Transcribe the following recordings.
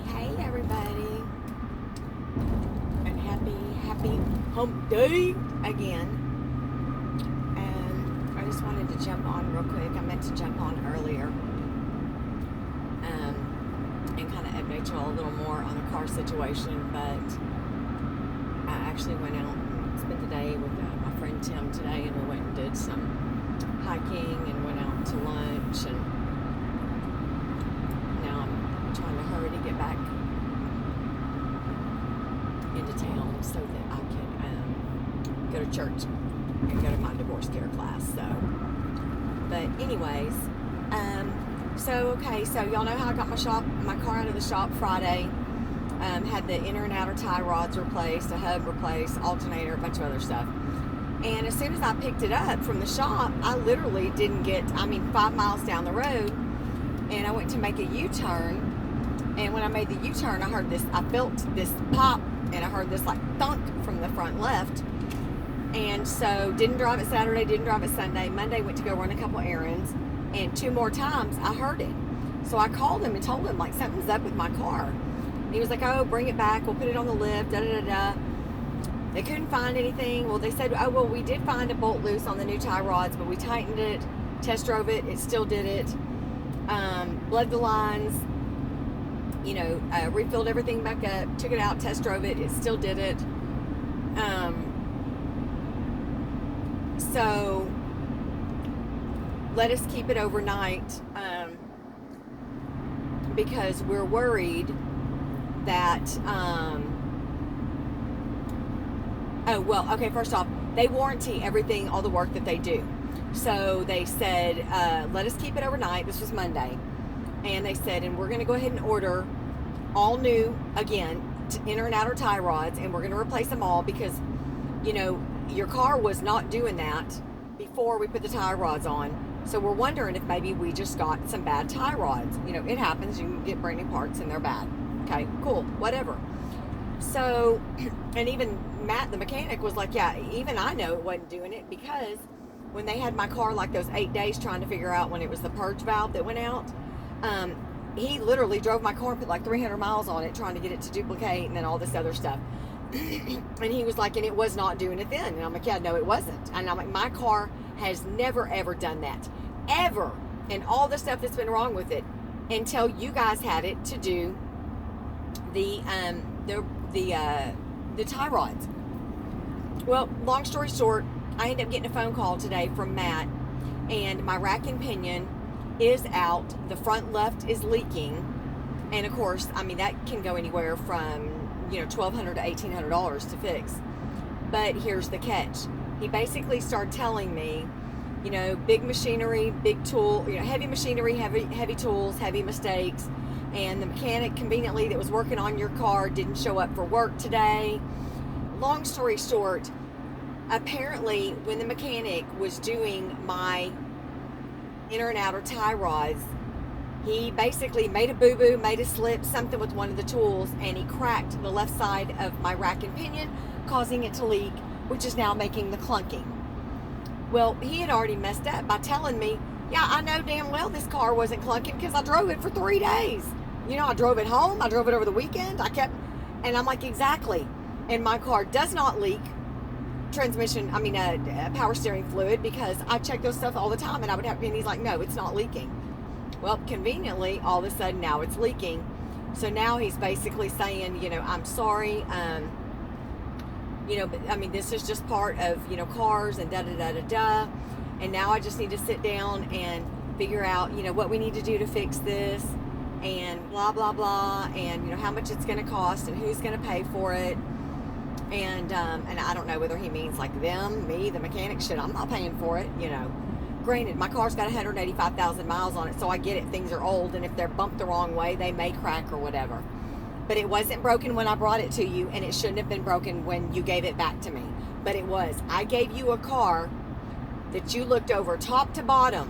Hey everybody, and happy hump day again. And I just wanted to jump on real quick. I meant to jump on earlier and kind of update y'all a little more on the car situation, but I actually went out and spent the day with my friend Tim today, and we went and did some hiking and went out to lunch, and now I'm trying to hurry to get back into town so that I can go to church and go to my divorce care class. But anyways, so y'all know how I got my car out of the shop Friday. Had the inner and outer tie rods replaced, a hub replaced, alternator, a bunch of other stuff. And as soon as I picked it up from the shop, I literally didn't get, 5 miles down the road, and I went to make a U-turn. And when I made the U-turn, I felt this pop, and I heard this like thunk from the front left. And so didn't drive it Saturday, didn't drive it Sunday. Monday went to go run a couple errands, and 2 more times I heard it. So I called him and told him like something's up with my car. And he was like, oh, bring it back, we'll put it on the lift, da da da da. They couldn't find anything. Well, they said, oh, well, we did find a bolt loose on the new tie rods, but we tightened it, test drove it, it still did it. Bled the lines, refilled everything back up, took it out, test drove it, it still did it. So let us keep it overnight, because we're worried that, first off, they warranty everything, all the work that they do. So they said, let us keep it overnight. This was Monday. And they said, and we're going to go ahead and order all new, again, inner and outer tie rods, and we're going to replace them all because, your car was not doing that before we put the tie rods on. So we're wondering if maybe we just got some bad tie rods. It happens. You can get brand new parts and they're bad. Okay, cool, whatever. So, and even Matt, the mechanic, was like, yeah, even I know it wasn't doing it, because when they had my car like those 8 days trying to figure out when it was the purge valve that went out, he literally drove my car and put like 300 miles on it trying to get it to duplicate and then all this other stuff. And he was like, and it was not doing it then. And I'm like, yeah, no, it wasn't. And I'm like, my car has never, ever done that. Ever. And all the stuff that's been wrong with it until you guys had it to do the tie rods. Well, long story short, I ended up getting a phone call today from Matt, and my rack and pinion is out. The front left is leaking. And of course, that can go anywhere from, $1,200 to $1,800 to fix. But here's the catch. He basically started telling me, big machinery, big tool, heavy machinery, heavy tools, heavy mistakes. And the mechanic conveniently that was working on your car didn't show up for work today. Long story short, apparently when the mechanic was doing my inner and outer tie rods, he basically made a boo-boo, made a slip, something with one of the tools, and he cracked the left side of my rack and pinion, causing it to leak, which is now making the clunking. Well, he had already messed up by telling me, yeah, I know damn well this car wasn't clunking because I drove it for 3 days. I drove it home, I drove it over the weekend, and I'm like, exactly. And my car does not leak power steering fluid, because I check those stuff all the time, and and he's like, no, it's not leaking. Well, conveniently, all of a sudden now it's leaking. So now he's basically saying, I'm sorry, but this is just part of, cars and da-da-da-da-da. And now I just need to sit down and figure out, what we need to do to fix this, and blah, blah, blah, and, how much it's going to cost and who's going to pay for it. And I don't know whether he means like them, me, the mechanic. Shit, I'm not paying for it, Granted, my car's got 185,000 miles on it, so I get it. Things are old, and if they're bumped the wrong way, they may crack or whatever. But it wasn't broken when I brought it to you, and it shouldn't have been broken when you gave it back to me. But it was. I gave you a car that you looked over top to bottom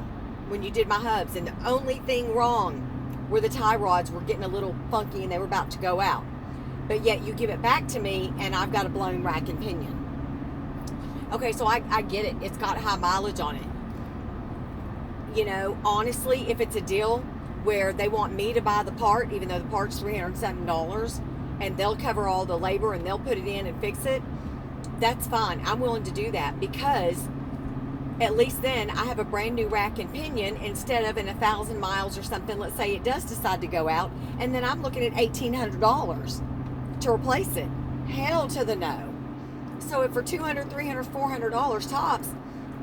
when you did my hubs, and the only thing wrong were the tie rods were getting a little funky and they were about to go out. But yet you give it back to me, and I've got a blown rack and pinion. Okay, so I get it. It's got high mileage on it. Honestly, if it's a deal, where they want me to buy the part, even though the part's $307, and they'll cover all the labor and they'll put it in and fix it, that's fine. I'm willing to do that, because at least then I have a brand new rack and pinion instead of in 1,000 miles or something. Let's say it does decide to go out, and then I'm looking at $1,800 to replace it. Hell to the no. So if for $200, $300, $400 tops,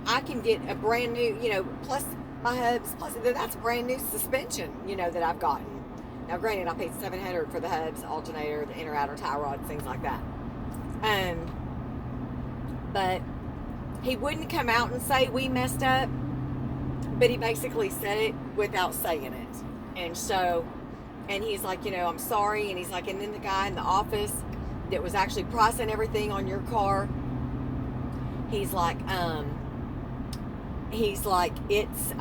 I can get a brand new, plus my hubs, plus that's brand new suspension, that I've gotten. Now, granted, I paid $700 for the hubs, alternator, the inner outer tie rods, things like that. But he wouldn't come out and say we messed up, but he basically said it without saying it. And so, and he's like, I'm sorry. And he's like, and then the guy in the office that was actually pricing everything on your car, he's like, it's,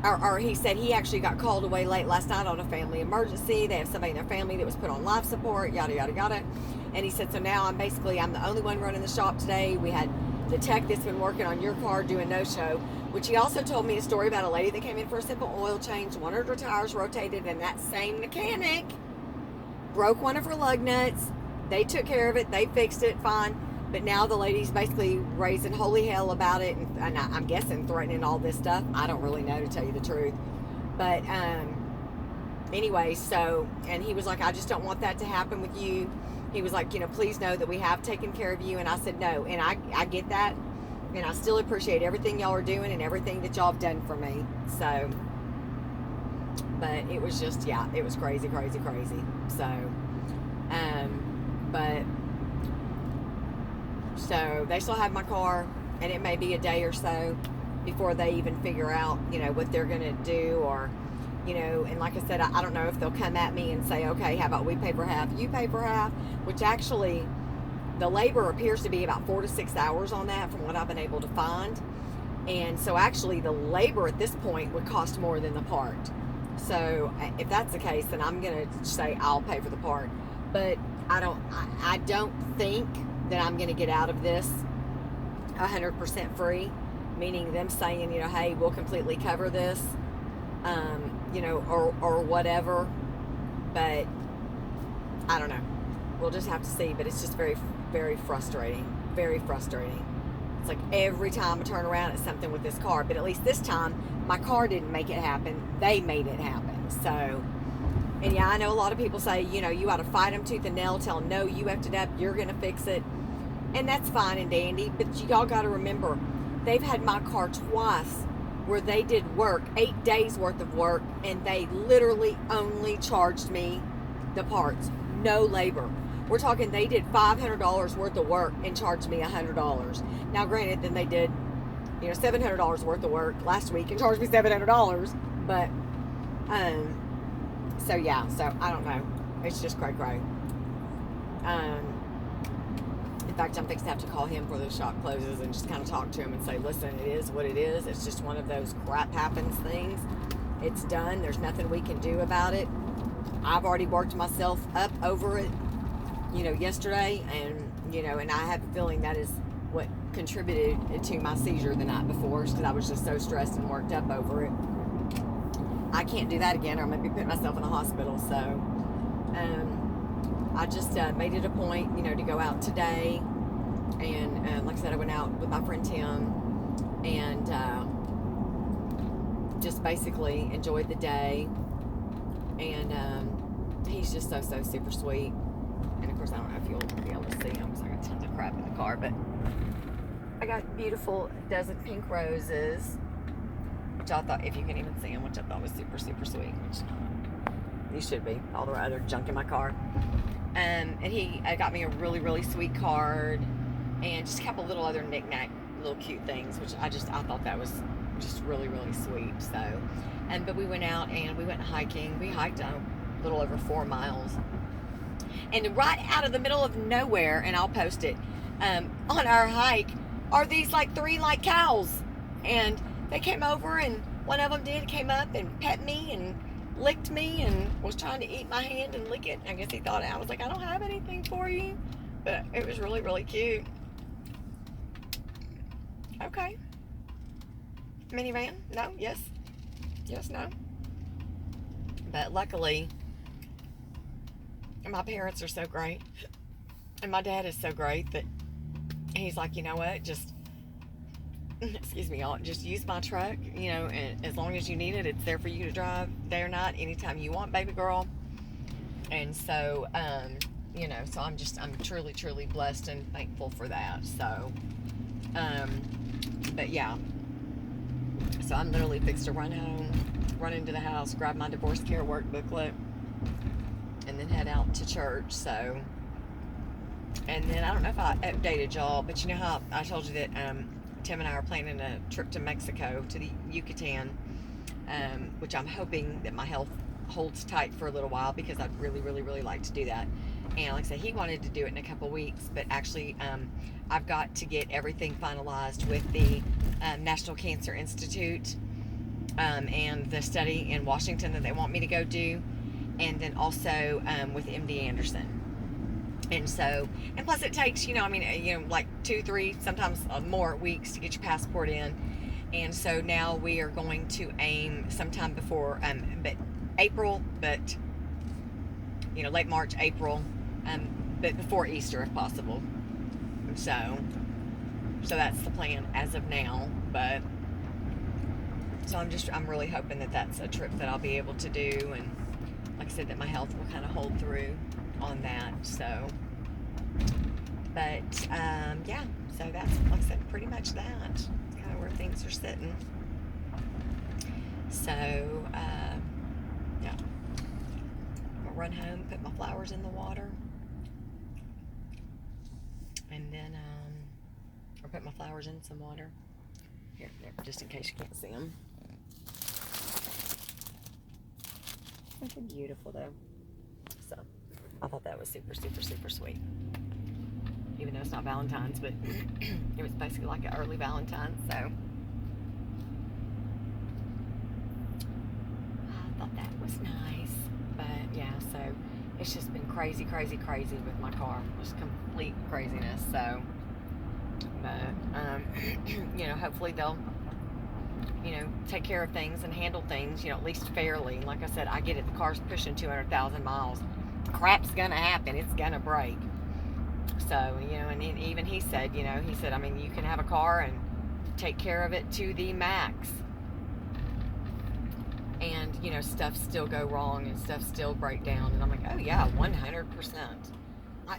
or he said he actually got called away late last night on a family emergency. They have somebody in their family that was put on life support, yada, yada, yada. And he said, so now I'm the only one running the shop today. We had the tech that's been working on your car do a no-show, which he also told me a story about a lady that came in for a simple oil change, wanted her tires rotated, and that same mechanic broke one of her lug nuts. They took care of it. They fixed it fine. But now the lady's basically raising holy hell about it, and I'm guessing threatening all this stuff. I don't really know, to tell you the truth. But anyway, so, and he was like, I just don't want that to happen with you. He was like, please know that we have taken care of you. And I said, no. And I get that. And I still appreciate everything y'all are doing and everything that y'all have done for me. So, but it was just, it was crazy, crazy, crazy. So, so they still have my car, and it may be a day or so before they even figure out, what they're going to do, or, and like I said, I don't know if they'll come at me and say, okay, how about we pay for half, you pay for half, which actually the labor appears to be about 4 to 6 hours on that from what I've been able to find. And so actually the labor at this point would cost more than the part. So if that's the case, then I'm going to say I'll pay for the part. But I don't think that I'm going to get out of this 100% free, meaning them saying, hey, we'll completely cover this, or whatever. But I don't know. We'll just have to see. But it's just very, very frustrating. Very frustrating. It's like every time I turn around, it's something with this car. But at least this time, my car didn't make it happen. They made it happen. So, and I know a lot of people say, you ought to fight them tooth and nail, tell them, no, you effed it up, you're going to fix it. And that's fine and dandy, but y'all got to remember, they've had my car twice where they did work, 8 days worth of work, and they literally only charged me the parts, no labor. We're talking they did $500 worth of work and charged me $100. Now, granted, then they did, $700 worth of work last week and charged me $700, but, so I don't know. It's just cray-cray. In fact, I'm fixing to have to call him before the shop closes and just kind of talk to him and say, listen, it is what it is. It's just one of those crap happens things. It's done. There's nothing we can do about it. I've already worked myself up over it, yesterday. And, and I have a feeling that is what contributed to my seizure the night before, because I was just so stressed and worked up over it. I can't do that again, or I'm going to be putting myself in the hospital. So, I just made it a point, to go out today, and like I said, I went out with my friend Tim, and just basically enjoyed the day, and he's just so super sweet. And of course, I don't know if you'll be able to see him because I got tons of crap in the car, but I got beautiful dozen pink roses, which I thought, if you can even see them, which I thought was super sweet, which you should be, all the other junk in my car. And he got me a really sweet card, and just a couple little other knick-knack, little cute things, which I thought that was just really sweet. So, but we went out and we went hiking. We hiked a little over 4 miles, and right out of the middle of nowhere, and I'll post it, on our hike are these 3 cows, and they came over, and one of them came up and pet me and licked me and was trying to eat my hand and lick it. I guess he thought I was like, I don't have anything for you, but it was really cute. Okay. Minivan? No? Yes? Yes, no? But luckily, my parents are so great. And my dad is so great that he's like, you know what? Just, excuse me, y'all, just use my truck, you know, and as long as you need it, it's there for you to drive day or night, anytime you want, baby girl. And so, you know, so I'm truly, truly blessed and thankful for that. So, but yeah, so I'm literally fixed to run home, run into the house, grab my divorce care work booklet, and then head out to church. So, and then I don't know if I updated y'all, but you know how I told you that Tim and I are planning a trip to Mexico, to the Yucatan, which I'm hoping that my health holds tight for a little while, because I'd really, really, really like to do that. And like I said, he wanted to do it in a couple weeks, but actually I've got to get everything finalized with the National Cancer Institute and the study in Washington that they want me to go do, and then also with MD Anderson. And so, and plus it takes, you know, I mean, you know, like 2, 3, sometimes more weeks to get your passport in. And so now we are going to aim sometime before, but April, but, you know, late March, April, but before Easter if possible. So that's the plan as of now. But, so I'm really hoping that that's a trip that I'll be able to do. And like I said, that my health will kind of hold through on that. So, but yeah, so that's, like I said, pretty much that. That's kind of where things are sitting. So yeah, I'll run home, put my flowers in the water, and then or put my flowers in some water here, just in case you can't see them. They're beautiful though. So I thought that was super, super, super sweet. Even though it's not Valentine's, but it was basically like an early Valentine's, so I thought that was nice. But yeah, so it's just been crazy, crazy, crazy with my car. Just complete craziness. So, but you know, hopefully they'll, you know, take care of things and handle things, you know, at least fairly. Like I said, I get it. The car's pushing 200,000 miles. Crap's gonna happen. It's gonna break. So, you know, and even he said, you know, I mean, you can have a car and take care of it to the max. And, you know, stuff still go wrong and stuff still break down. And I'm like, oh yeah, 100%.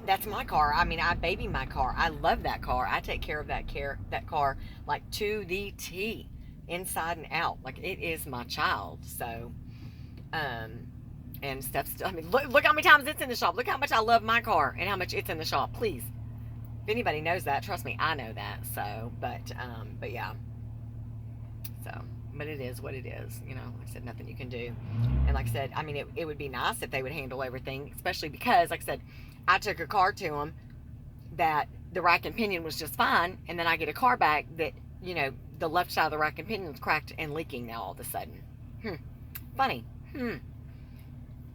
That's my car. I mean, I baby my car. I love that car. I take care of that car like to the T, inside and out. Like, it is my child. So, and stuff still, I mean, look how many times it's in the shop. Look how much I love my car and how much it's in the shop, please. If anybody knows that, trust me, I know that. So, but yeah. So, but it is what it is, you know. Like I said, nothing you can do. And like I said, I mean, it would be nice if they would handle everything, especially because, like I said, I took a car to them that the rack and pinion was just fine, and then I get a car back that, you know, the left side of the rack and pinion is cracked and leaking now all of a sudden. Funny.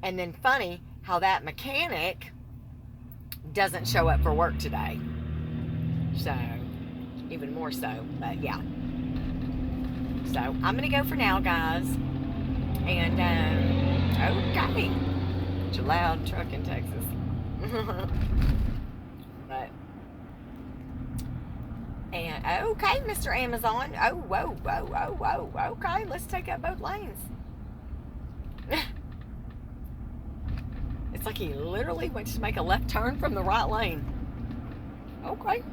And then funny how that mechanic doesn't show up for work today. So, even more so. But yeah. So, I'm going to go for now, guys. And, okay. It's a loud truck in Texas. But, and, okay, Mr. Amazon. Oh, whoa. Okay, let's take up both lanes. It's like he literally went to make a left turn from the right lane. Okay.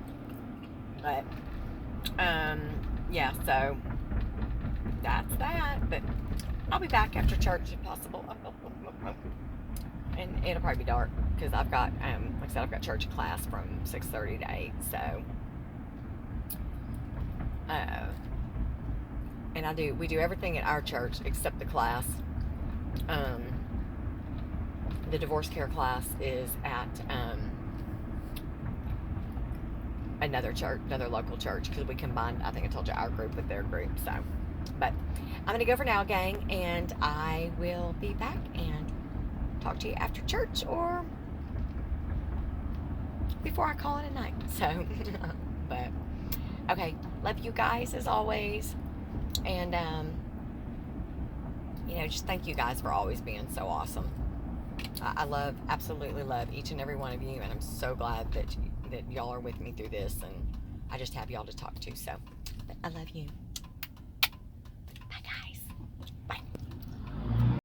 But, yeah, so that's that. But I'll be back after church if possible. And it'll probably be dark because I've got, like I said, I've got church class from 6:30 to 8. So, and we do everything at our church except the class. The divorce care class is at another church, another local church, because we combined, I think I told you, our group with their group. So, but I'm going to go for now, gang, and I will be back and talk to you after church or before I call it a night. So, but, okay, love you guys as always. And, you know, just thank you guys for always being so awesome. I love, absolutely love each and every one of you, and I'm so glad that y'all are with me through this, and I just have y'all to talk to. So I love you.